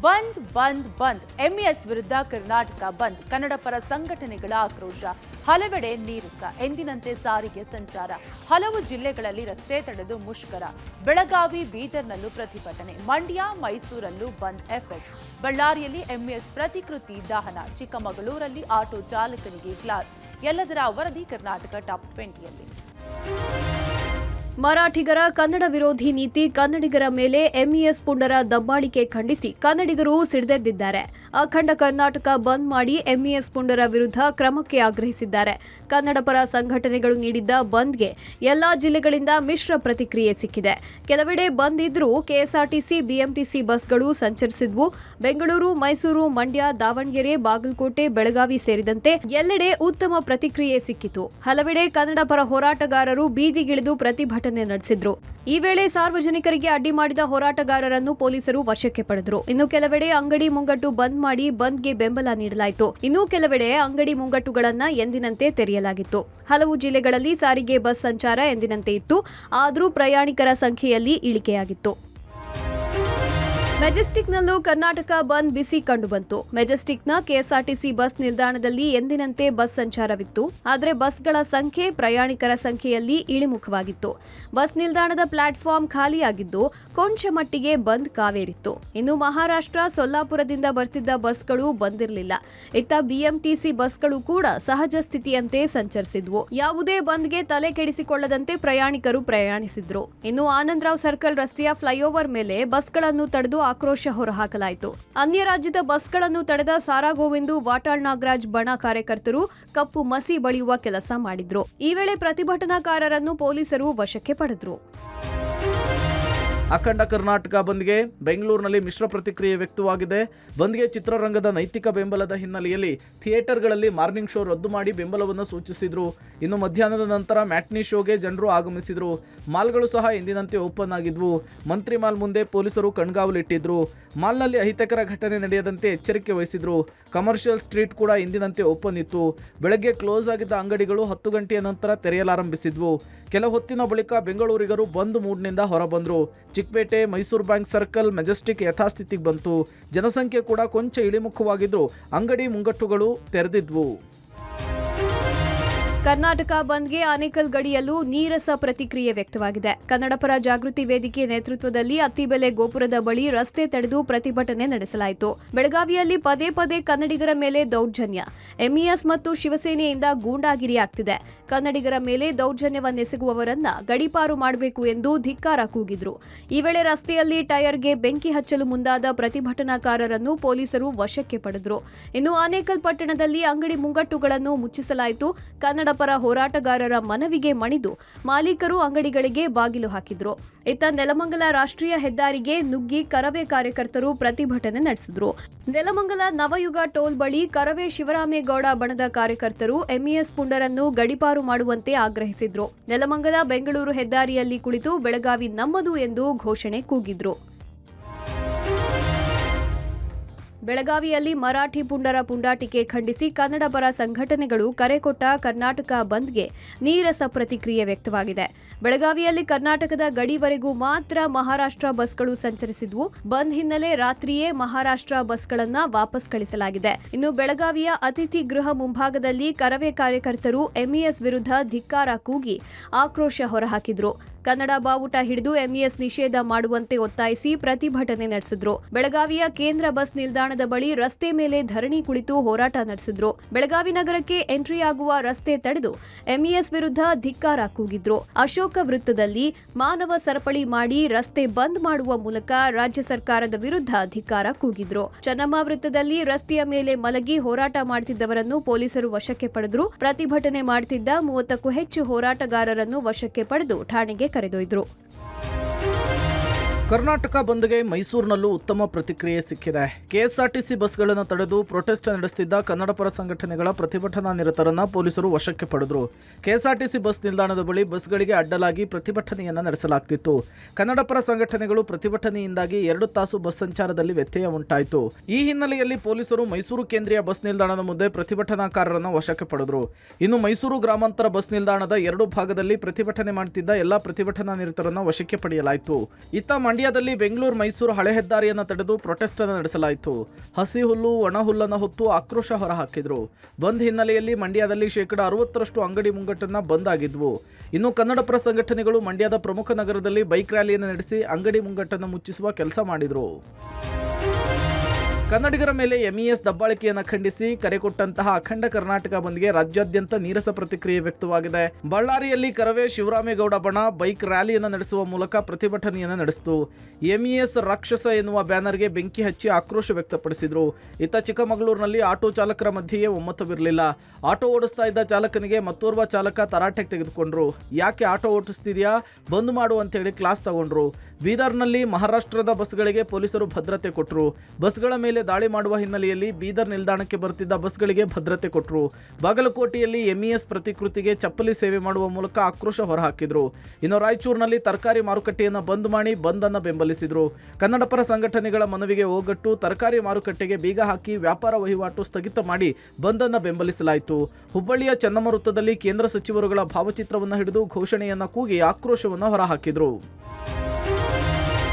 ಬಂದ್ ಬಂದ್ ಬಂದ್ ಎಂಇಎಸ್ ವಿರುದ್ಧ ಕರ್ನಾಟಕ ಬಂದ್. ಕನ್ನಡ ಪರ ಸಂಘಟನೆಗಳ ಆಕ್ರೋಶ. ಹಲವೆಡೆ ನೀರಸ. ಎಂದಿನಂತೆ ಸಾರಿಗೆ ಸಂಚಾರ. ಹಲವು ಜಿಲ್ಲೆಗಳಲ್ಲಿ ರಸ್ತೆ ತಡೆದು ಮುಷ್ಕರ. ಬೆಳಗಾವಿ, ಬೀದರ್ನಲ್ಲೂ ಪ್ರತಿಭಟನೆ. ಮಂಡ್ಯ, ಮೈಸೂರಲ್ಲೂ ಬಂದ್ ಎಫೆಕ್ಟ್. ಬಳ್ಳಾರಿಯಲ್ಲಿ ಎಂಇಎಸ್ ಪ್ರತಿಕೃತಿ ದಹನ. ಚಿಕ್ಕಮಗಳೂರಲ್ಲಿ ಆಟೋ ಚಾಲಕನಿಗೆ ಕ್ಲಾಸ್. ಎಲ್ಲದರ ವರದಿ ಕರ್ನಾಟಕ ಟಾಪ್ 20ಯಲ್ಲಿ. ಮರಾಠಿಗರ ಕನ್ನಡ ವಿರೋಧಿ ನೀತಿ, ಕನ್ನಡಿಗರ ಮೇಲೆ ಎಂಇಎಸ್ ಪುಂಡರ ದಬ್ಬಾಳಿಕೆ ಖಂಡಿಸಿ ಕನ್ನಡಿಗರು ಸಿಡಿದೆದ್ದಿದ್ದಾರೆ. ಅಖಂಡ ಕರ್ನಾಟಕ ಬಂದ್ ಮಾಡಿ ಎಂಇಎಸ್ ಪುಂಡರ ವಿರುದ್ಧ ಕ್ರಮಕ್ಕೆ ಆಗ್ರಹಿಸಿದ್ದಾರೆ. ಕನ್ನಡ ಪರ ಸಂಘಟನೆಗಳು ನೀಡಿದ್ದ ಬಂದ್ಗೆ ಎಲ್ಲಾ ಜಿಲ್ಲೆಗಳಿಂದ ಮಿಶ್ರ ಪ್ರತಿಕ್ರಿಯೆ ಸಿಕ್ಕಿದೆ. ಕೆಲವೆಡೆ ಬಂದ್ ಇದ್ರೂ ಕೆಎಸ್ಆರ್ಟಿಸಿ, ಬಿಎಂಟಿಸಿ ಬಸ್ಗಳು ಸಂಚರಿಸಿದ್ವು. ಬೆಂಗಳೂರು, ಮೈಸೂರು, ಮಂಡ್ಯ, ದಾವಣಗೆರೆ, ಬಾಗಲಕೋಟೆ, ಬೆಳಗಾವಿ ಸೇರಿದಂತೆ ಎಲ್ಲೆಡೆ ಉತ್ತಮ ಪ್ರತಿಕ್ರಿಯೆ ಸಿಕ್ಕಿತು. ಹಲವೆಡೆ ಕನ್ನಡ ಪರ ಹೋರಾಟಗಾರರು ಬೀದಿಗಿಳಿದು ಪ್ರತಿಭಟನೆ ನಡೆಸಿದ್ರು. ಈ ವೇಳೆ ಸಾರ್ವಜನಿಕರಿಗೆ ಅಡ್ಡಿ ಮಾಡಿದ ಹೋರಾಟಗಾರರನ್ನು ಪೊಲೀಸರು ವಶಕ್ಕೆ ಪಡೆದರು. ಇನ್ನು ಕೆಲವೆಡೆ ಅಂಗಡಿ ಮುಂಗಟ್ಟು ಬಂದ್ ಮಾಡಿ ಬಂದ್ಗೆ ಬೆಂಬಲ ನೀಡಲಾಯಿತು. ಇನ್ನು ಕೆಲವೆಡೆ ಅಂಗಡಿ ಮುಂಗಟ್ಟುಗಳನ್ನ ಎಂದಿನಂತೆ ತೆರೆಯಲಾಗಿತ್ತು. ಹಲವು ಜಿಲ್ಲೆಗಳಲ್ಲಿ ಸಾರಿಗೆ ಬಸ್ ಸಂಚಾರ ಎಂದಿನಂತೆ ಇತ್ತು. ಆದರೂ ಪ್ರಯಾಣಿಕರ ಸಂಖ್ಯೆಯಲ್ಲಿ ಇಳಿಕೆಯಾಗಿತ್ತು. ಮೆಜೆಸ್ಟಿಕ್ನಲ್ಲೂ ಕರ್ನಾಟಕ ಬಂದ್ ಬಿಸಿ ಕಂಡುಬಂತು. ಮೆಜೆಸ್ಟಿಕ್ನ ಕೆಎಸ್ಆರ್ಟಿಸಿ ಬಸ್ ನಿಲ್ದಾಣದಲ್ಲಿ ಎಂದಿನಂತೆ ಬಸ್ ಸಂಚಾರವಿತ್ತು. ಆದರೆ ಬಸ್ಗಳ ಸಂಖ್ಯೆ ಪ್ರಯಾಣಿಕರ ಸಂಖ್ಯೆಯಲ್ಲಿ ಇಳಿಮುಖವಾಗಿತ್ತು. ಬಸ್ ನಿಲ್ದಾಣದ ಪ್ಲಾಟ್ಫಾರ್ಮ್ ಖಾಲಿಯಾಗಿದ್ದು ಕೊಂಚ ಮಟ್ಟಿಗೆ ಬಂದ್ ಕಾವೇರಿತ್ತು. ಇನ್ನು ಮಹಾರಾಷ್ಟ್ರ, ಸೊಲ್ಲಾಪುರದಿಂದ ಬರ್ತಿದ್ದ ಬಸ್ಗಳು ಬಂದಿರಲಿಲ್ಲ. ಇತ್ತ ಬಿಎಂಟಿಸಿ ಬಸ್ಗಳು ಕೂಡ ಸಹಜ ಸ್ಥಿತಿಯಂತೆ ಸಂಚರಿಸಿದ್ವು. ಯಾವುದೇ ಬಂದ್ಗೆ ತಲೆ ಕೆಡಿಸಿಕೊಳ್ಳದಂತೆ ಪ್ರಯಾಣಿಕರು ಪ್ರಯಾಣಿಸಿದ್ರು. ಇನ್ನು ಆನಂದರಾವ್ ಸರ್ಕಲ್ ರಸ್ತೆಯ ಫ್ಲೈಓವರ್ ಮೇಲೆ ಬಸ್ಗಳನ್ನು ತಡೆದು ಆಕ್ರೋಶ ಹೊರಹಾಕಲಾಯಿತು. ಅನ್ಯ ರಾಜ್ಯದ ಬಸ್ಗಳನ್ನು ತಡೆದ ಸಾರಾ ಗೋವಿಂದು, ವಾಟಾಳ್ ನಾಗರಾಜ್ ಬಣ ಕಾರ್ಯಕರ್ತರು ಕಪ್ಪು ಮಸಿ ಬಳಿಯುವ ಕೆಲಸ ಮಾಡಿದ್ರು. ಈ ವೇಳೆ ಪ್ರತಿಭಟನಾಕಾರರನ್ನು ಪೊಲೀಸರು ವಶಕ್ಕೆ ಪಡೆದ್ರು. ಅಖಂಡ ಕರ್ನಾಟಕ ಬಂದ್ಗೆ ಬೆಂಗಳೂರಿನಲ್ಲಿ ಮಿಶ್ರ ಪ್ರತಿಕ್ರಿಯೆ ವ್ಯಕ್ತವಾಗಿದೆ. ಬಂದ್ಗೆ ಚಿತ್ರರಂಗದ ನೈತಿಕ ಬೆಂಬಲದ ಹಿನ್ನೆಲೆಯಲ್ಲಿ ಥಿಯೇಟರ್ಗಳಲ್ಲಿ ಮಾರ್ನಿಂಗ್ ಶೋ ರದ್ದು ಮಾಡಿ ಬೆಂಬಲವನ್ನು ಸೂಚಿಸಿದ್ರು. ಇನ್ನು ಮಧ್ಯಾಹ್ನದ ನಂತರ ಮ್ಯಾಟ್ನಿ ಶೋಗೆ ಜನರು ಆಗಮಿಸಿದ್ರು. ಮಾಲ್ಗಳು ಸಹ ಎಂದಿನಂತೆ ಓಪನ್ ಆಗಿದ್ವು. ಮಂತ್ರಿ ಮಾಲ್ ಮುಂದೆ ಪೊಲೀಸರು ಕಣ್ಗಾವಲಿಟ್ಟಿದ್ರು. ಮಾಲ್ನಲ್ಲಿ ಅಹಿತಕರ ಘಟನೆ ನಡೆಯದಂತೆ ಎಚ್ಚರಿಕೆ ವಹಿಸಿದ್ರು. ಕಮರ್ಷಿಯಲ್ ಸ್ಟ್ರೀಟ್ ಕೂಡ ಎಂದಿನಂತೆ ಓಪನ್ ಇತ್ತು. ಬೆಳಗ್ಗೆ ಕ್ಲೋಸ್ ಆಗಿದ್ದ ಅಂಗಡಿಗಳು 10 ಗಂಟೆಯ ನಂತರ ತೆರೆಯಲಾರಂಭಿಸಿದ್ವು. ಕೆಲ ಹೊತ್ತಿನ ಬಳಿಕ ಬೆಂಗಳೂರಿಗರು ಬಂದ್ ಮೂಡ್ನಿಂದ ಹೊರಬಂದ್ರು. Chikkapete, Mysuru bank circle, Majestic ಯಥಾಸ್ಥಿತಿಗೆ ಬಂತು. ಜನಸಂಖ್ಯೆ ಕೂಡ ಕೊಂಚ ಇಳಿಮುಖವಾಗಿದ್ರು. ಅಂಗಡಿ ಮುಂಗಟ್ಟುಗಳು ತೆರೆದಿದ್ವು. ಕರ್ನಾಟಕ ಬಂದ್ಗೆ ಆನೇಕಲ್ ಗಡಿಯಲ್ಲೂ ನೀರಸ ಪ್ರತಿಕ್ರಿಯೆ ವ್ಯಕ್ತವಾಗಿದೆ. ಕನ್ನಡ ಪರ ಜಾಗೃತಿ ವೇದಿಕೆ ನೇತೃತ್ವದಲ್ಲಿ ಅತ್ತಿಬೆಲೆ ಗೋಪುರದ ಬಳಿ ರಸ್ತೆ ತಡೆದು ಪ್ರತಿಭಟನೆ ನಡೆಸಲಾಯಿತು. ಬೆಳಗಾವಿಯಲ್ಲಿ ಪದೇ ಪದೇ ಕನ್ನಡಿಗರ ಮೇಲೆ ದೌರ್ಜನ್ಯ. ಎಂಇಎಸ್ ಮತ್ತು ಶಿವಸೇನೆಯಿಂದ ಗೂಂಡಾಗಿರಿ ಆಗ್ತಿದೆ. ಕನ್ನಡಿಗರ ಮೇಲೆ ದೌರ್ಜನ್ಯವನ್ನೆಸಗುವವರನ್ನ ಗಡೀಪಾರು ಮಾಡಬೇಕು ಎಂದು ಧಿಕ್ಕಾರ ಕೂಗಿದ್ರು. ಈ ವೇಳೆ ರಸ್ತೆಯಲ್ಲಿ ಟೈರ್ಗೆ ಬೆಂಕಿ ಹಚ್ಚಲು ಮುಂದಾದ ಪ್ರತಿಭಟನಾಕಾರರನ್ನು ಪೊಲೀಸರು ವಶಕ್ಕೆ ಪಡೆದ್ರು. ಇನ್ನು ಆನೇಕಲ್ ಪಟ್ಟಣದಲ್ಲಿ ಅಂಗಡಿ ಮುಂಗಟ್ಟುಗಳನ್ನು ಮುಚ್ಚಿಸಲಾಯಿತು. ಕನ್ನಡ ಪರ ಹೋರಾಟಗಾರರ ಮನವಿಗೆ ಮಣಿದು ಮಾಲೀಕರು ಅಂಗಡಿಗಳಿಗೆ ಬಾಗಿಲು ಹಾಕಿದ್ರು. ಇತ್ತ ನೆಲಮಂಗಲ ರಾಷ್ಟ್ರೀಯ ಹೆದ್ದಾರಿಗೆ ನುಗ್ಗಿ ಕರವೇ ಕಾರ್ಯಕರ್ತರು ಪ್ರತಿಭಟನೆ ನಡೆಸಿದ್ರು. ನೆಲಮಂಗಲ ನವಯುಗ ಟೋಲ್ ಬಳಿ ಕರವೇ ಶಿವರಾಮೇಗೌಡ ಬಣದ ಕಾರ್ಯಕರ್ತರು ಎಂಇಎಸ್ ಪುಂಡರನ್ನು ಗಡೀಪಾರು ಮಾಡುವಂತೆ ಆಗ್ರಹಿಸಿದ್ರು. ನೆಲಮಂಗಲ ಬೆಂಗಳೂರು ಹೆದ್ದಾರಿಯಲ್ಲಿ ಕುಳಿತು ಬೆಳಗಾವಿ ನಮ್ಮದು ಎಂದು ಘೋಷಣೆ ಕೂಗಿದ್ರು. ಬೆಳಗಾವಿಯಲ್ಲಿ ಮರಾಠಿ ಪುಂಡರ ಪುಂಡಾಟಿಕೆ ಖಂಡಿಸಿ ಕನ್ನಡ ಪರ ಸಂಘಟನೆಗಳು ಕರೆ ಕೊಟ್ಟ ಕರ್ನಾಟಕ ಬಂದ್ಗೆ ನೀರಸ ಪ್ರತಿಕ್ರಿಯೆ ವ್ಯಕ್ತವಾಗಿದೆ. ಬೆಳಗಾವಿಯಲ್ಲಿ ಕರ್ನಾಟಕದ ಗಡಿವರೆಗೂ ಮಾತ್ರ ಮಹಾರಾಷ್ಟ್ರ ಬಸ್ಗಳು ಸಂಚರಿಸಿದ್ವು. ಬಂದ್ ಹಿನ್ನೆಲೆ ರಾತ್ರಿಯೇ ಮಹಾರಾಷ್ಟ್ರ ಬಸ್ಗಳನ್ನ ವಾಪಸ್ ಕಳಿಸಲಾಗಿದೆ. ಇನ್ನು ಬೆಳಗಾವಿಯ ಅತಿಥಿ ಗೃಹ ಮುಂಭಾಗದಲ್ಲಿ ಕರವೇ ಕಾರ್ಯಕರ್ತರು ಎಂಇಎಸ್ ವಿರುದ್ಧ ಧಿಕ್ಕಾರ ಕೂಗಿ ಆಕ್ರೋಶ ಹೊರಹಾಕಿದ್ರು. ಕನ್ನಡ ಬಾವುಟ ಹಿಡಿದು ಎಂಇಎಸ್ ನಿಷೇಧ ಮಾಡುವಂತೆ ಒತ್ತಾಯಿಸಿ ಪ್ರತಿಭಟನೆ ನಡೆಸಿದ್ರು. ಬೆಳಗಾವಿಯ ಕೇಂದ್ರ ಬಸ್ ನಿಲ್ದಾಣದ ಬಳಿ ರಸ್ತೆ ಮೇಲೆ ಧರಣಿ ಕುಳಿತು ಹೋರಾಟ ನಡೆಸಿದ್ರು. ಬೆಳಗಾವಿ ನಗರಕ್ಕೆ ಎಂಟ್ರಿ ಆಗುವ ರಸ್ತೆ ತಡೆದು ಎಂಇಎಸ್ ವಿರುದ್ಧ ಧಿಕ್ಕಾರ ಕೂಗಿದ್ರು. ಅಶೋಕ ವೃತ್ತದಲ್ಲಿ ಮಾನವ ಸರಪಳಿ ಮಾಡಿ ರಸ್ತೆ ಬಂದ್ ಮಾಡುವ ಮೂಲಕ ರಾಜ್ಯ ಸರ್ಕಾರದ ವಿರುದ್ಧ ಧಿಕ್ಕಾರ ಕೂಗಿದ್ರು. ಚೆನ್ನಮ್ಮ ವೃತ್ತದಲ್ಲಿ ರಸ್ತೆಯ ಮೇಲೆ ಮಲಗಿ ಹೋರಾಟ ಮಾಡುತ್ತಿದ್ದವರನ್ನು ಪೊಲೀಸರು ವಶಕ್ಕೆ ಪಡೆದ್ರು. ಪ್ರತಿಭಟನೆ ಮಾಡುತ್ತಿದ್ದ 30ಕ್ಕೂ ಹೆಚ್ಚು ಹೋರಾಟಗಾರರನ್ನು ವಶಕ್ಕೆ ಪಡೆದು ಠಾಣೆಗೆ ಕರೆದೊಯ್ದರು. ಕರ್ನಾಟಕ ಬಂದ್ಗೆ ಮೈಸೂರಿನಲ್ಲೂ ಉತ್ತಮ ಪ್ರತಿಕ್ರಿಯೆ ಸಿಕ್ಕಿದೆ. ಕೆಎಸ್ಆರ್ಟಿಸಿ ಬಸ್ಗಳನ್ನು ತಡೆದು ಪ್ರೊಟೆಸ್ಟ್ ನಡೆಸುತ್ತಿದ್ದ ಕನ್ನಡ ಪರ ಸಂಘಟನೆಗಳ ಪ್ರತಿಭಟನಾ ನಿರತರನ್ನ ಪೊಲೀಸರು ವಶಕ್ಕೆ ಪಡೆದರು. ಕೆಎಸ್ಆರ್ಟಿಸಿ ಬಸ್ ನಿಲ್ದಾಣದ ಬಳಿ ಬಸ್ಗಳಿಗೆ ಅಡ್ಡಲಾಗಿ ಪ್ರತಿಭಟನೆಯನ್ನು ನಡೆಸಲಾಗುತ್ತಿತ್ತು. ಕನ್ನಡ ಪರ ಸಂಘಟನೆಗಳು ಪ್ರತಿಭಟನೆಯಿಂದಾಗಿ 2 ತಾಸು ಬಸ್ ಸಂಚಾರದಲ್ಲಿ ವ್ಯತ್ಯಯ ಉಂಟಾಯಿತು. ಈ ಹಿನ್ನೆಲೆಯಲ್ಲಿ ಪೊಲೀಸರು ಮೈಸೂರು ಕೇಂದ್ರೀಯ ಬಸ್ ನಿಲ್ದಾಣದ ಮುಂದೆ ಪ್ರತಿಭಟನಾಕಾರರನ್ನು ವಶಕ್ಕೆ ಪಡೆದರು. ಇನ್ನು ಮೈಸೂರು ಗ್ರಾಮಾಂತರ ಬಸ್ ನಿಲ್ದಾಣದ 2 ಭಾಗದಲ್ಲಿ ಪ್ರತಿಭಟನೆ ಮಾಡುತ್ತಿದ್ದ ಎಲ್ಲಾ ಪ್ರತಿಭಟನಾ ನಿರತರನ್ನು ವಶಕ್ಕೆ ಪಡೆಯಲಾಯಿತು. ಇತ್ತ ಮಂಡ್ಯದಲ್ಲಿ ಬೆಂಗಳೂರು ಮೈಸೂರು ಹಳೆ ಹೆದ್ದಾರಿಯನ್ನು ತಡೆದು ಪ್ರೊಟೆಸ್ಟ್ ಅನ್ನು ನಡೆಸಲಾಯಿತು. ಹಸಿ ಹುಲ್ಲು ಒಣ ಹುಲ್ಲನ್ನು ಹೊತ್ತು ಆಕ್ರೋಶ ಹೊರಹಾಕಿದ್ರು. ಬಂದ್ ಹಿನ್ನೆಲೆಯಲ್ಲಿ ಮಂಡ್ಯದಲ್ಲಿ 60% ಅಂಗಡಿ ಮುಂಗಟ್ಟನ್ನ ಬಂದ್ ಆಗಿದ್ವು. ಇನ್ನು ಕನ್ನಡಪರ ಸಂಘಟನೆಗಳು ಮಂಡ್ಯದ ಪ್ರಮುಖ ನಗರದಲ್ಲಿ ಬೈಕ್ ರ್ಯಾಲಿಯನ್ನು ನಡೆಸಿ ಅಂಗಡಿ ಮುಂಗಟ್ಟನ್ನು ಮುಚ್ಚಿಸುವ ಕೆಲಸ ಮಾಡಿದ್ರು. ಕನ್ನಡಿಗರ ಮೇಲೆ ಎಂಇಎಸ್ ದಬ್ಬಾಳಿಕೆಯನ್ನು ಖಂಡಿಸಿ ಕರೆ ಕೊಟ್ಟಂತಹ ಅಖಂಡ ಕರ್ನಾಟಕ ಬಂದ್ಗೆ ರಾಜ್ಯಾದ್ಯಂತ ನೀರಸ ಪ್ರತಿಕ್ರಿಯೆ ವ್ಯಕ್ತವಾಗಿದೆ. ಬಳ್ಳಾರಿಯಲ್ಲಿ ಕರವೇ ಶಿವರಾಮೇಗೌಡ ಬಣ ಬೈಕ್ ರ್ಯಾಲಿಯನ್ನು ನಡೆಸುವ ಮೂಲಕ ಪ್ರತಿಭಟನೆಯನ್ನು ನಡೆಸಿತು. ಎಂಇಎಸ್ ರಾಕ್ಷಸ ಎನ್ನುವ ಬ್ಯಾನರ್ಗೆ ಬೆಂಕಿ ಹಚ್ಚಿ ಆಕ್ರೋಶ ವ್ಯಕ್ತಪಡಿಸಿದ್ರು. ಇತ್ತ ಚಿಕ್ಕಮಗಳೂರಿನಲ್ಲಿ ಆಟೋ ಚಾಲಕರ ಮಧ್ಯೆಯೇ ಒಮ್ಮತವಿರಲಿಲ್ಲ. ಆಟೋ ಓಡಿಸ್ತಾ ಇದ್ದ ಚಾಲಕನಿಗೆ ಮತ್ತೋರ್ವ ಚಾಲಕ ತರಾಟೆಗೆ ತೆಗೆದುಕೊಂಡ್ರು. ಯಾಕೆ ಆಟೋ ಓಡಿಸ್ತಿದ್ಯಾ, ಬಂದ್ ಮಾಡು ಅಂತೇಳಿ ಕ್ಲಾಸ್ ತಗೊಂಡ್ರು. ಬೀದರ್ನಲ್ಲಿ ಮಹಾರಾಷ್ಟ್ರದ ಬಸ್ಗಳಿಗೆ ಪೊಲೀಸರು ಭದ್ರತೆ ಕೊಟ್ಟರು. ಬಸ್ಗಳ ಮೇಲೆ ದಾಳಿ ಮಾಡುವ ಹಿನ್ನೆಲೆಯಲ್ಲಿ ಬೀದರ್ ನಿಲ್ದಾಣಕ್ಕೆ ಬರುತ್ತಿದ್ದ ಬಸ್ಗಳಿಗೆ ಭದ್ರತೆ ಕೊಟ್ಟರು. ಬಾಗಲಕೋಟೆಯಲ್ಲಿ ಎಂಇಎಸ್ ಪ್ರತಿಕೃತಿಗೆ ಚಪ್ಪಲಿ ಸೇವೆ ಮಾಡುವ ಮೂಲಕ ಆಕ್ರೋಶ ಹೊರಹಾಕಿದ್ರು. ಇನ್ನು ರಾಯಚೂರಿನಲ್ಲಿ ತರಕಾರಿ ಮಾರುಕಟ್ಟೆಯನ್ನು ಬಂದ್ ಮಾಡಿ ಬಂದ್ ಅನ್ನು ಬೆಂಬಲಿಸಿದ್ರು. ಕನ್ನಡಪರ ಸಂಘಟನೆಗಳ ಮನವಿಗೆ ಓಗಟ್ಟು ತರಕಾರಿ ಮಾರುಕಟ್ಟೆಗೆ ಬೀಗ ಹಾಕಿ ವ್ಯಾಪಾರ ವಹಿವಾಟು ಸ್ಥಗಿತ ಮಾಡಿ ಬಂದ್ ಅನ್ನು ಬೆಂಬಲಿಸಲಾಯಿತು. ಹುಬ್ಬಳ್ಳಿಯ ಚೆನ್ನಮ್ಮ ವೃತ್ತದಲ್ಲಿ ಕೇಂದ್ರ ಸಚಿವರುಗಳ ಭಾವಚಿತ್ರವನ್ನು ಹಿಡಿದು ಘೋಷಣೆಯನ್ನ ಕೂಗಿ ಆಕ್ರೋಶವನ್ನು ಹೊರಹಾಕಿದ್ರು.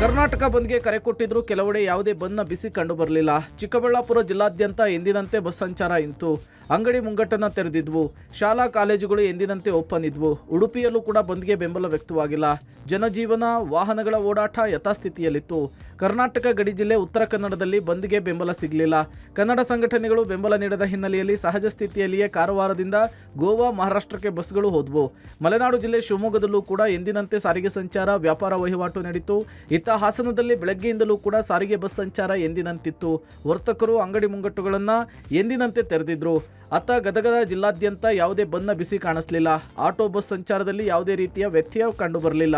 ಕರ್ನಾಟಕ ಬಂದ್ಗೆ ಕರೆ ಕೊಟ್ಟಿದ್ರು. ಕೆಲವೆಡೆ ಯಾವುದೇ ಬಂದ್ನ ಬಿಸಿ ಕಂಡು ಬರಲಿಲ್ಲ. ಚಿಕ್ಕಬಳ್ಳಾಪುರ ಜಿಲ್ಲಾದ್ಯಂತ ಎಂದಿನಂತೆ ಬಸ್ ಸಂಚಾರ ಇತ್ತು. ಅಂಗಡಿ ಮುಂಗಟ್ಟನ್ನು ತೆರೆದಿದ್ವು. ಶಾಲಾ ಕಾಲೇಜುಗಳು ಎಂದಿನಂತೆ ಓಪನ್ ಇದ್ವು. ಉಡುಪಿಯಲ್ಲೂ ಕೂಡ ಬಂದ್ಗೆ ಬೆಂಬಲ ವ್ಯಕ್ತವಾಗಿಲ್ಲ. ಜನಜೀವನ, ವಾಹನಗಳ ಓಡಾಟ ಯಥಾಸ್ಥಿತಿಯಲ್ಲಿತ್ತು. ಕರ್ನಾಟಕ ಗಡಿ ಜಿಲ್ಲೆ ಉತ್ತರ ಕನ್ನಡದಲ್ಲಿ ಬಂದ್ಗೆ ಬೆಂಬಲ ಸಿಗಲಿಲ್ಲ. ಕನ್ನಡ ಸಂಘಟನೆಗಳು ಬೆಂಬಲ ನೀಡದ ಹಿನ್ನೆಲೆಯಲ್ಲಿ ಸಹಜ ಸ್ಥಿತಿಯಲ್ಲಿಯೇ ಕಾರವಾರದಿಂದ ಗೋವಾ, ಮಹಾರಾಷ್ಟ್ರಕ್ಕೆ ಬಸ್ಗಳು ಹೋದವು. ಮಲೆನಾಡು ಜಿಲ್ಲೆ ಶಿವಮೊಗ್ಗದಲ್ಲೂ ಕೂಡ ಎಂದಿನಂತೆ ಸಾರಿಗೆ ಸಂಚಾರ, ವ್ಯಾಪಾರ ವಹಿವಾಟು ನಡೀತು. ಇತ್ತ ಹಾಸನದಲ್ಲಿ ಬೆಳಗ್ಗೆಯಿಂದಲೂ ಕೂಡ ಸಾರಿಗೆ ಬಸ್ ಸಂಚಾರ ಎಂದಿನಂತಿತ್ತು. ವರ್ತಕರು ಅಂಗಡಿ ಮುಂಗಟ್ಟುಗಳನ್ನು ಎಂದಿನಂತೆ ತೆರೆದಿದ್ರು. ಅತ್ತ ಗದಗದ ಜಿಲ್ಲಾದ್ಯಂತ ಯಾವುದೇ ಬಂದ್ನ ಬಿಸಿ ಕಾಣಿಸಲಿಲ್ಲ. ಆಟೋ ಬಸ್ ಸಂಚಾರದಲ್ಲಿ ಯಾವುದೇ ರೀತಿಯ ವ್ಯತ್ಯಯ ಕಂಡುಬರಲಿಲ್ಲ.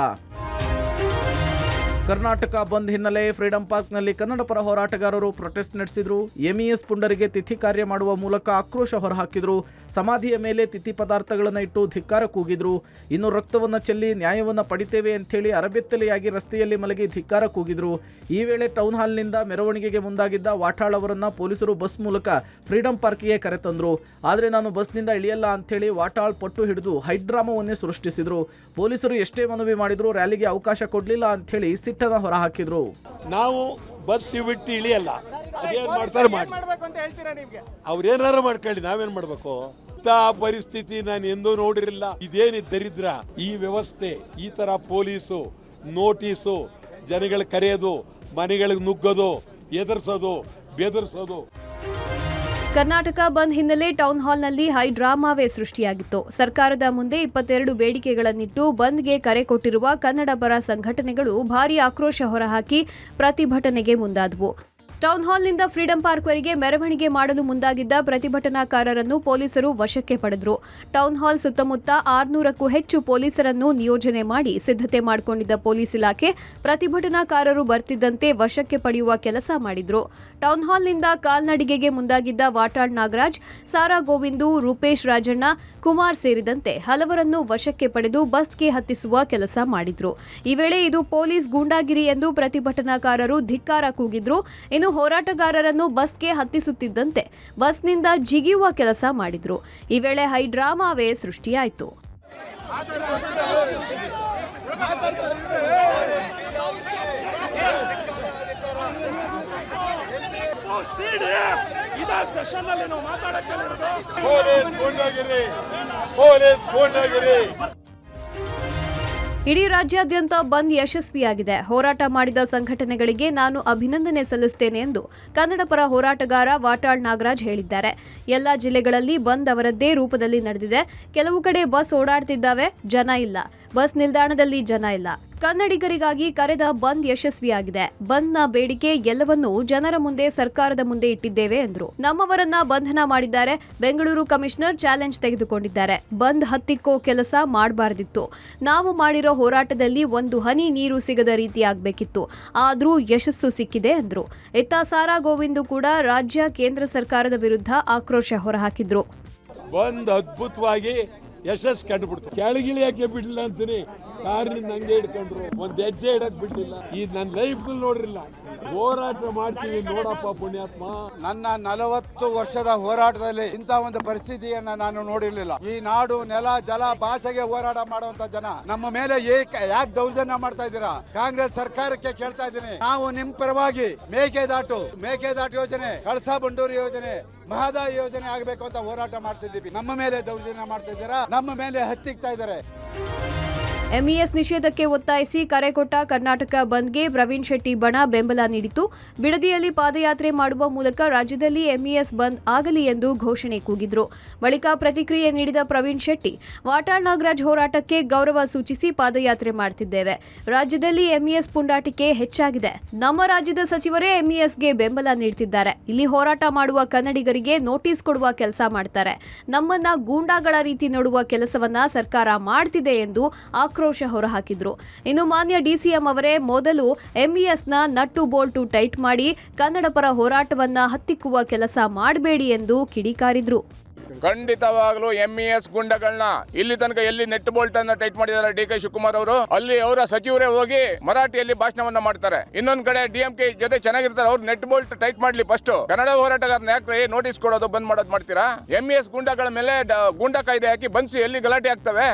ಕರ್ನಾಟಕ ಬಂದ್ ಹಿನ್ನೆಲೆ ಫ್ರೀಡಂ ಪಾರ್ಕ್ನಲ್ಲಿ ಕನ್ನಡಪರ ಹೋರಾಟಗಾರರು ಪ್ರೊಟೆಸ್ಟ್ ನಡೆಸಿದ್ರು. ಎಂಇಎಸ್ ಪುಂಡರಿಗೆ ತಿಥಿ ಕಾರ್ಯ ಮಾಡುವ ಮೂಲಕ ಆಕ್ರೋಶ ಹೊರಹಾಕಿದ್ರು. ಸಮಾಧಿಯ ಮೇಲೆ ತಿಥಿ ಪದಾರ್ಥಗಳನ್ನು ಇಟ್ಟು ಧಿಕ್ಕಾರ ಕೂಗಿದ್ರು. ಇನ್ನು ರಕ್ತವನ್ನು ಚೆಲ್ಲಿ ನ್ಯಾಯವನ್ನು ಪಡಿತೇವೆ ಅಂಥೇಳಿ ಅರಬೆತ್ತಲೆಯಾಗಿ ರಸ್ತೆಯಲ್ಲಿ ಮಲಗಿ ಧಿಕ್ಕಾರ ಕೂಗಿದ್ರು. ಈ ವೇಳೆ ಟೌನ್ ಹಾಲ್ನಿಂದ ಮೆರವಣಿಗೆಗೆ ಮುಂದಾಗಿದ್ದ ವಾಟಾಳ್ ಅವರನ್ನ ಪೊಲೀಸರು ಬಸ್ ಮೂಲಕ ಫ್ರೀಡಂ ಪಾರ್ಕ್ಗೆ ಕರೆತಂದ್ರು. ಆದರೆ ನಾನು ಬಸ್ನಿಂದ ಇಳಿಯಲ್ಲ ಅಂಥೇಳಿ ವಾಟಾಳ್ ಪಟ್ಟು ಹಿಡಿದು ಹೈಡ್ರಾಮವನ್ನೇ ಸೃಷ್ಟಿಸಿದ್ರು. ಪೊಲೀಸರು ಎಷ್ಟೇ ಮನವಿ ಮಾಡಿದ್ರು ರ್ಯಾಲಿಗೆ ಅವಕಾಶ ಕೊಡಲಿಲ್ಲ ಅಂಥೇಳಿ ಸಿಟ್ಟನ್ನು ಹೊರಹಾಕಿದ್ರು. ನಾವು ಬಸ್ ಬಿಟ್ಟು ಇಳಿಯಲ್ಲ, ಅದೇನ್ ಮಾಡ್ತಾರೆ ಮಾಡಿ, ಅವ್ರೇನಾರು ಮಾಡ್ಕೊಳ್ಳಿ, ನಾವೇನ್ ಮಾಡ್ಬೇಕು? ಪರಿಸ್ಥಿತಿ ನಾನು ಎಂದೂ ನೋಡಿರಲಿಲ್ಲ. ಇದೇನಿ ದರಿದ್ರ ಈ ವ್ಯವಸ್ಥೆ, ಈ ತರ ಪೊಲೀಸು ನೋಟಿಸು, ಜನಗಳ ಕರೆಯೋದು, ಮನೆಗಳಿಗೆ ನುಗ್ಗೋದು, ಎದುರಿಸೋದು, ಬೆದರಿಸೋದು. ಕರ್ನಾಟಕ ಬಂದ್ ಹಿನ್ನೆಲೆ ಟೌನ್ ಹಾಲ್ನಲ್ಲಿ ಹೈ ಡ್ರಾಮಾವೇ ಸೃಷ್ಟಿಯಾಗಿತ್ತು. ಸರ್ಕಾರದ ಮುಂದೆ 22 ಬೇಡಿಕೆಗಳನ್ನಿಟ್ಟು ಬಂದ್ಗೆ ಕರೆ ಕೊಟ್ಟಿರುವ ಕನ್ನಡಪರ ಸಂಘಟನೆಗಳು ಭಾರೀ ಆಕ್ರೋಶ ಹೊರಹಾಕಿ ಪ್ರತಿಭಟನೆಗೆ ಮುಂದಾದವು. ಟೌನ್ ಹಾಲ್ನಿಂದ ಫ್ರೀಡಂ ಪಾರ್ಕ್ವರೆಗೆ ಮೆರವಣಿಗೆ ಮಾಡಲು ಮುಂದಾಗಿದ್ದ ಪ್ರತಿಭಟನಾಕಾರರನ್ನು ಪೊಲೀಸರು ವಶಕ್ಕೆ ಪಡೆದರು. ಟೌನ್ ಹಾಲ್ ಸುತ್ತಮುತ್ತ 600ಕ್ಕೂ ಹೆಚ್ಚು ಪೊಲೀಸರನ್ನು ನಿಯೋಜನೆ ಮಾಡಿ ಸಿದ್ಧತೆ ಮಾಡಿಕೊಂಡಿದ್ದ ಪೊಲೀಸ್ ಇಲಾಖೆ ಪ್ರತಿಭಟನಾಕಾರರು ಬರ್ತಿದ್ದಂತೆ ವಶಕ್ಕೆ ಪಡೆಯುವ ಕೆಲಸ ಮಾಡಿದ್ರು. ಟೌನ್ ಹಾಲ್ನಿಂದ ಕಾಲ್ನಡಿಗೆಗೆ ಮುಂದಾಗಿದ್ದ ವಾಟಾಳ್ ನಾಗರಾಜ್, ಸಾರಾ ಗೋವಿಂದು, ರೂಪೇಶ್ ರಾಜಣ್ಣ, ಕುಮಾರ್ ಸೇರಿದಂತೆ ಹಲವರನ್ನು ವಶಕ್ಕೆ ಪಡೆದು ಬಸ್ಗೆ ಹತ್ತಿಸುವ ಕೆಲಸ ಮಾಡಿದ್ರು. ಈ ವೇಳೆ ಇದು ಪೊಲೀಸ್ ಗೂಂಡಾಗಿರಿ ಎಂದು ಪ್ರತಿಭಟನಾಕಾರರು ಧಿಕ್ಕಾರ ಕೂಗಿದ್ರು. ಇನ್ನು ಹೋರಾಟಗಾರರನ್ನು ಬಸ್ಗೆ ಹತ್ತಿಸುತ್ತಿದ್ದಂತೆ ಬಸ್ನಿಂದ ಜಿಗಿಯುವ ಕೆಲಸ ಮಾಡಿದ್ರು. ಈ ವೇಳೆ ಹೈ ಡ್ರಾಮಾವೇ ಸೃಷ್ಟಿಯಾಯಿತು. ಇಡೀ ರಾಜ್ಯಾದ್ಯಂತ ಬಂದ್ ಯಶಸ್ವಿಯಾಗಿದೆ. ಹೋರಾಟ ಮಾಡಿದ ಸಂಘಟನೆಗಳಿಗೆ ನಾನು ಅಭಿನಂದನೆ ಸಲ್ಲಿಸುತ್ತೇನೆ ಎಂದು ಕನ್ನಡಪರ ಹೋರಾಟಗಾರ ವಾಟಾಳ್ ನಾಗರಾಜ್ ಹೇಳಿದ್ದಾರೆ. ಎಲ್ಲಾ ಜಿಲ್ಲೆಗಳಲ್ಲಿ ಬಂದ್ ಅವರದ್ದೇ ರೂಪದಲ್ಲಿ ನಡೆದಿದೆ. ಕೆಲವು ಕಡೆ ಬಸ್ ಓಡಾಡ್ತಿದ್ದಾವೆ, ಜನ ಇಲ್ಲ. ಬಸ್ ನಿಲ್ದಾಣದಲ್ಲಿ ಜನ ಇಲ್ಲ. ಕನ್ನಡಿಗರಿಗಾಗಿ ಕರೆದ ಬಂದ್ ಯಶಸ್ವಿಯಾಗಿದೆ. ಬಂದ್ನ ಬೇಡಿಕೆ ಎಲ್ಲವನ್ನೂ ಜನರ ಮುಂದೆ, ಸರ್ಕಾರದ ಮುಂದೆ ಇಟ್ಟಿದ್ದೇವೆ ಎಂದರು. ನಮ್ಮವರನ್ನ ಬಂಧನ ಮಾಡಿದ್ದಾರೆ. ಬೆಂಗಳೂರು ಕಮಿಷನರ್ ಚಾಲೆಂಜ್ ತೆಗೆದುಕೊಂಡಿದ್ದಾರೆ. ಬಂದ್ ಹತ್ತಿಕ್ಕೋ ಕೆಲಸ ಮಾಡಬಾರದಿತ್ತು. ನಾವು ಮಾಡಿರೋ ಹೋರಾಟದಲ್ಲಿ ಒಂದು ಹನಿ ನೀರು ಸಿಗದ ರೀತಿಯಾಗಬೇಕಿತ್ತು. ಆದ್ರೂ ಯಶಸ್ಸು ಸಿಕ್ಕಿದೆ ಎಂದರು. ಇತ್ತ ಸಾರಾ ಗೋವಿಂದು ಕೂಡ ರಾಜ್ಯ ಕೇಂದ್ರ ಸರ್ಕಾರದ ವಿರುದ್ಧ ಆಕ್ರೋಶ ಹೊರಹಾಕಿದ್ರು. ಬಂದ್ ಅದ್ಭುತವಾಗಿ ಯಶಸ್ ಕಂಡುಬಿಡ್ತಾರೆ. ಕೆಳಗಿಳಿ ಯಾಕೆ ಬಿಡ್ಲಿಲ್ಲ ಅಂತೀನಿ, ಕಾರಿನಿಂದ ಹಂಗೆ ಹಿಡ್ಕೊಂಡ್ರು, ಒಂದ್ ಹೆಜ್ಜೆ ಇಡಕ್ ಬಿಡ್ಲಿಲ್ಲ. ಈ ನನ್ನ ಲೈಫ್ ನೋಡಿರಲಿಲ್ಲ. ಹೋರಾಟ ಮಾಡ್ತೀವಿ ನೋಡಪ್ಪ ಪುಣ್ಯಾತ್ಮ. ನನ್ನ 40 ವರ್ಷದ ಹೋರಾಟದಲ್ಲಿ ಇಂಥ ಒಂದು ಪರಿಸ್ಥಿತಿಯನ್ನ ನಾನು ನೋಡಿರ್ಲಿಲ್ಲ. ಈ ನಾಡು, ನೆಲ, ಜಲ, ಭಾಷೆಗೆ ಹೋರಾಟ ಮಾಡುವಂತ ಜನ ನಮ್ಮ ಮೇಲೆ ಯಾಕೆ ದೌರ್ಜನ್ಯ ಮಾಡ್ತಾ ಇದ್ದೀರಾ? ಕಾಂಗ್ರೆಸ್ ಸರ್ಕಾರಕ್ಕೆ ಕೇಳ್ತಾ ಇದ್ದೀನಿ, ನಾವು ನಿಮ್ ಪರವಾಗಿ ಮೇಕೆದಾಟು ಯೋಜನೆ, ಕಳಸಾ ಬಂಡೂರಿ ಯೋಜನೆ, ಮಹದಾಯಿ ಯೋಜನೆ ಆಗಬೇಕು ಅಂತ ಹೋರಾಟ ಮಾಡ್ತಿದ್ದೀವಿ. ನಮ್ಮ ಮೇಲೆ ದೌರ್ಜನ್ಯ ಮಾಡ್ತಾ ಇದ್ದೀರಾ, ನಮ್ಮ ಮೇಲೆ ಹತ್ತಿಕ್ತಾ ಇದ್ದಾರೆ. ಎಂಇಎಸ್ ನಿಷೇಧಕ್ಕೆ ಒತ್ತಾಯಿಸಿ ಕರೆ ಕೊಟ್ಟ ಕರ್ನಾಟಕ ಬಂದ್ಗೆ ಪ್ರವೀಣ್ ಶೆಟ್ಟಿ ಬಣ ಬೆಂಬಲ ನೀಡಿತು. ಬಿಡದಿಯಲ್ಲಿ ಪಾದಯಾತ್ರೆ ಮಾಡುವ ಮೂಲಕ ರಾಜ್ಯದಲ್ಲಿ ಎಂಇಎಸ್ ಬಂದ್ ಆಗಲಿ ಎಂದು ಘೋಷಣೆ ಕೂಗಿದ್ರು. ಬಳಿಕ ಪ್ರತಿಕ್ರಿಯೆ ನೀಡಿದ ಪ್ರವೀಣ್ ಶೆಟ್ಟಿ, ವಾಟಾಳ್ ನಾಗರಾಜ್ ಹೋರಾಟಕ್ಕೆ ಗೌರವ ಸೂಚಿಸಿ ಪಾದಯಾತ್ರೆ ಮಾಡ್ತಿದ್ದೇವೆ. ರಾಜ್ಯದಲ್ಲಿ ಎಂಇಎಸ್ ಪುಂಡಾಟಿಕೆ ಹೆಚ್ಚಾಗಿದೆ. ನಮ್ಮ ರಾಜ್ಯದ ಸಚಿವರೇ ಎಂಇಎಸ್ಗೆ ಬೆಂಬಲ ನೀಡ್ತಿದ್ದಾರೆ. ಇಲ್ಲಿ ಹೋರಾಟ ಮಾಡುವ ಕನ್ನಡಿಗರಿಗೆ ನೋಟಿಸ್ ಕೊಡುವ ಕೆಲಸ ಮಾಡ್ತಾರೆ. ನಮ್ಮನ್ನ ಗೂಂಡಾಗಳ ರೀತಿ ನೋಡುವ ಕೆಲಸವನ್ನ ಸರ್ಕಾರ ಮಾಡ್ತಿದೆ ಎಂದು ಆಕ್ರೋಶ ಹೊರಹಾಕಿದ್ರು. ಇನ್ನು ಮಾನ್ಯ ಡಿಸಿಎಂ ಅವರೇ ಮೊದಲು ಎಂಇಎಸ್ನ ನಟ್ಟು ಬೋಲ್ಟು ಟೈಟ್ ಮಾಡಿ ಕನ್ನಡ ಪರ ಹೋರಾಟವನ್ನ ಹತ್ತಿಕ್ಕುವ ಕೆಲಸ ಮಾಡಬೇಡಿ ಎಂದು ಕಿಡಿಕಾರಿದ್ರು. ಖಂಡಿತವಾಗ್ಲೂ ಎಂಇಎಸ್ ಗುಂಡಗಳನ್ನ ಇಲ್ಲಿ ತನಕ ಎಲ್ಲಿ ನೆಟ್ ಬೋಲ್ಟ್ ಅನ್ನ ಟೈಟ್ ಮಾಡಿದ್ದಾರೆ ಡಿ.ಕೆ. ಶಿವಕುಮಾರ್ ಅವರು, ಅಲ್ಲಿ ಅವರ ಸಚಿವರೇ ಹೋಗಿ ಮರಾಠಿಯಲ್ಲಿ ಭಾಷಣವನ್ನ ಮಾಡ್ತಾರೆ. ಇನ್ನೊಂದ್ ಕಡೆ ಡಿಎಂಕೆ ಜೊತೆ ಚೆನ್ನಾಗಿರ್ತಾರೆ, ಅವ್ರು ನೆಟ್ ಬೋಲ್ಟ್ ಟೈಟ್ ಮಾಡ್ಲಿ ಫಸ್ಟ್. ಕನ್ನಡ ಹೋರಾಟಗಾರನ ಯಾಕೆ ನೋಟಿಸ್ ಕೊಡೋದು ಬಂದ್ ಮಾಡೋದು ಮಾಡ್ತೀರಾ? ಎಂಇಎಸ್ ಗುಂಡಗಳ ಮೇಲೆ ಗೂಂಡಾ ಕಾಯ್ದೆ ಹಾಕಿ ಬಂದ್ಸಿ ಎಲ್ಲಿ ಗಲಾಟೆ ಆಗ್ತವೆ.